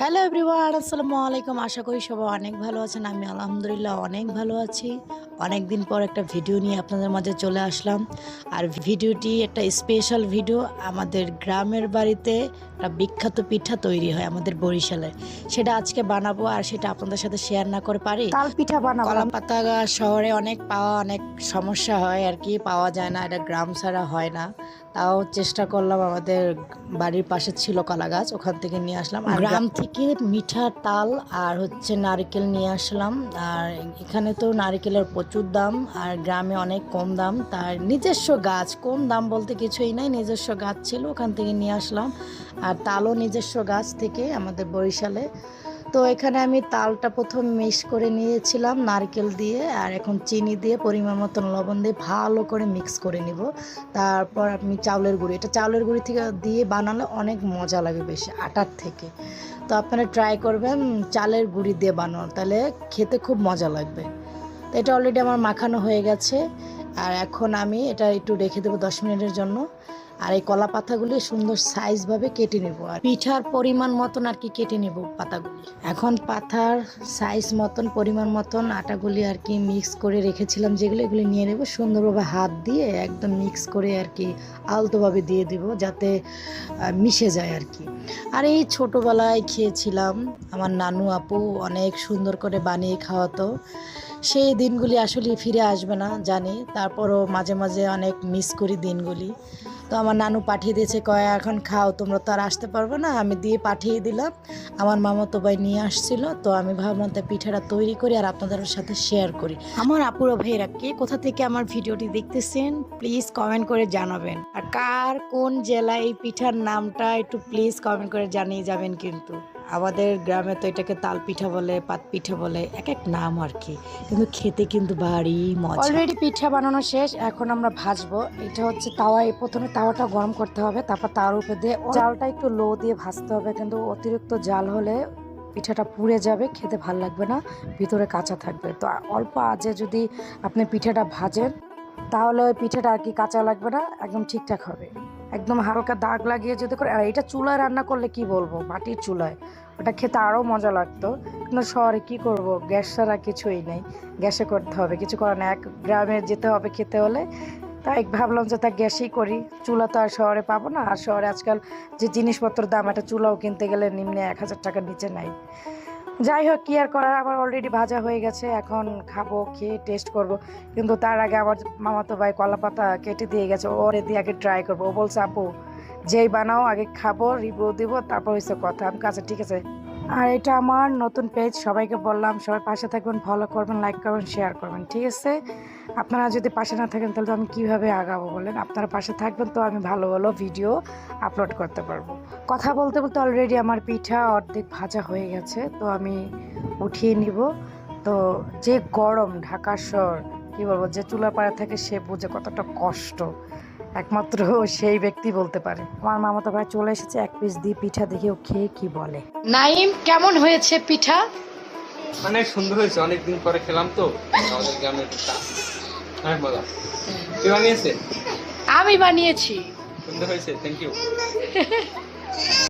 Hello everyone, আসসালামু আলাইকুম। আশা করি সবাই অনেক ভালো আছেন। আমি আলহামদুলিল্লাহ অনেক ভালো আছি। অনেক দিন পর একটা ভিডিও নিয়ে আপনাদের মাঝে চলে আসলাম। আর ভিডিওটি একটা স্পেশাল ভিডিও। আমাদের গ্রামের বাড়িতে একটা বিখ্যাত পিঠা তৈরি হয় আমাদের বরিশালে, সেটা আজকে বানাবো। আর সেটা আপনাদের সাথে শেয়ার না করে পারি? তাল পিঠা বানাবো। কলাপাতা শহরে অনেক সমস্যা হয় আর কি, পাওয়া যায় না, এটা গ্রাম ছাড়া হয় না। তাও চেষ্টা করলাম, আমাদের বাড়ির পাশে ছিল কলা গাছ, ওখান থেকে নিয়ে আসলাম। আর গ্রাম থেকে মিঠা তাল আর নারকেল নিয়ে আসলাম। আর এখানে তো নারকেলের প্রচুর দাম, আর গ্রামে অনেক কম দাম। তার নিজস্ব গাছ, কম দাম বলতে কিছুই নাই, নিজস্ব গাছ ছিল, ওখান থেকে নিয়ে আসলাম। আর তালও নিজস্ব গাছ থেকে আমাদের বরিশালে। তো এখানে আমি তালটা প্রথম মিক্স করে নিয়েছিলাম নারকেল দিয়ে, আর এখন চিনি দিয়ে পরিমাণ মতন লবণ দিয়ে ভালো করে মিক্স করে নিব। তারপর আমি চাউলের গুঁড়ি, এটা চাউলের গুঁড়ি থেকে দিয়ে বানালে অনেক মজা লাগে বেশি আটার থেকে। তো আপনারা ট্রাই করবেন চালের গুঁড়ি দিয়ে বানানো, তাহলে খেতে খুব মজা লাগবে। তো এটা অলরেডি আমার মাখানো হয়ে গেছে। আর এখন আমি এটা একটু রেখে দেবো 10 মিনিটের জন্য। আর এই কলা পাতাগুলি সুন্দর সাইজভাবে কেটে নেব, আর পিঠার পরিমাণ মতন আর কি কেটে নেব পাতাগুলি। এখন পাতার সাইজ মতন পরিমাণ মতন আটাগুলি আর কি মিক্স করে রেখেছিলাম, যেগুলো এগুলি নিয়ে নেব, সুন্দরভাবে হাত দিয়ে একদম মিক্স করে আর কি আলতোভাবে দিয়ে দিব, যাতে মিশে যায় আর কি। আর এই ছোটোবেলায় খেয়েছিলাম, আমার নানু আপু অনেক সুন্দর করে বানিয়ে খাওয়াতো। সেই দিনগুলি আসলে ফিরে আসবে না জানি, তারপরও মাঝে মাঝে অনেক মিস করি দিনগুলি। তো আমার নানু পাঠিয়ে দিয়েছে, কয় এখন খাও, তোমরা তো আর আসতে পারবে না, আমি দিয়ে পাঠিয়ে দিলাম। আমার মামাতো ভাই নিয়ে আসছিল, তো আমি ভাবলাম তা পিঠাটা তৈরি করি আর আপনাদের সাথে শেয়ার করি। আমার আপুরা ভাইরা কে কোথা থেকে আমার ভিডিওটি দেখতেছেন প্লিজ কমেন্ট করে জানাবেন। আর কার কোন জেলায় এই পিঠার নামটা একটু প্লিজ কমেন্ট করে জানিয়ে যাবেন। কিন্তু আমাদের গ্রামে তো এটাকে তাল পিঠা বলে, পাত পিঠা বলে, এক এক নাম আর কি, কিন্তু খেতে কিন্তু ভারী মজা। অলরেডি পিঠা বানানো শেষ, এখন আমরা ভাজবো। এটা হচ্ছে তাওয়ায়, প্রথমে তাওয়াটা গরম করতে হবে, তারপর তার উপরে দিয়ে জালটা একটু লো দিয়ে ভাজতে হবে, কিন্তু অতিরিক্ত জাল হলে পিঠাটা পুড়ে যাবে, খেতে ভাল লাগবে না, ভিতরে কাঁচা থাকবে। তো অল্প আঁচে যদি আপনি পিঠাটা ভাজেন, তাহলে ওই পিঠাটা আর কি কাঁচা লাগবে না, একদম ঠিকঠাক হবে। একদম হালকা দাগ লাগিয়ে যদি করে, আর এটা চুলায় রান্না করলে কি বলবো, মাটির চুলায় ওটা খেতে আরও মজা লাগতো। কিন্তু শহরে কি করব, গ্যাস ছাড়া কিছুই নেই, গ্যাসে করতে হবে, কিছু করার না, এক গ্রামে যেতে হবে খেতে হলে। তাই ভাবলাম যে তা গ্যাসেই করি, চুলা তো আর শহরে পাবো না। আর শহরে আজকাল যে জিনিসপত্রের দাম, একটা চুলাও কিনতে গেলে নিম্নে 1000 টাকার নিচে নাই। যাই হোক, কি আর করার, আমার অলরেডি ভাজা হয়ে গেছে, এখন খাবো, খেয়ে টেস্ট করব। কিন্তু তার আগে আমার মামাতো ভাই কলা পাতা কেটে দিয়ে গেছে, ওরে দিয়ে আগে ট্রাই করবো। ও বলছে আপু যেই বানাও আগে খাবো, রিভিউ দিব, তারপর হয়েছে কথা। আমি কাছে ঠিক আছে। আর এটা আমার নতুন পেজ, সবাইকে বললাম সবাই পাশে থাকবেন, ফলো করবেন, লাইক করবেন, শেয়ার করবেন, ঠিক আছে? আপনারা যদি পাশে না থাকেন তাহলে তো আমি কীভাবে আগাবো বলেন? আপনারা পাশে থাকবেন তো আমি ভালো ভালো ভিডিও আপলোড করতে পারবো। কথা বলতে বলতে অলরেডি আমার পিঠা অর্ধেক ভাজা হয়ে গেছে, তো আমি উঠিয়ে নিব। তো যে গরম, ঢাকার শহর, কী বলবো, যে চুলার পাড়ে থাকে সে বুঝে কতটা কষ্ট, একমাত্র সেই ব্যক্তি বলতে পারে। আমার মামাতো ভাই চলে এসেছে, এক পিস দিয়ে পিঠা দেখে ও খেয়ে কি বলে। নাইম, কেমন হয়েছে পিঠা? অনেক সুন্দর হয়েছে, অনেকদিন পরে খেলাম তো আমাদের গ্রামের পিঠা, অনেক মজা। কে বানিয়েছে? আমি বানিয়েছি। সুন্দর হয়েছে, থ্যাংক ইউ।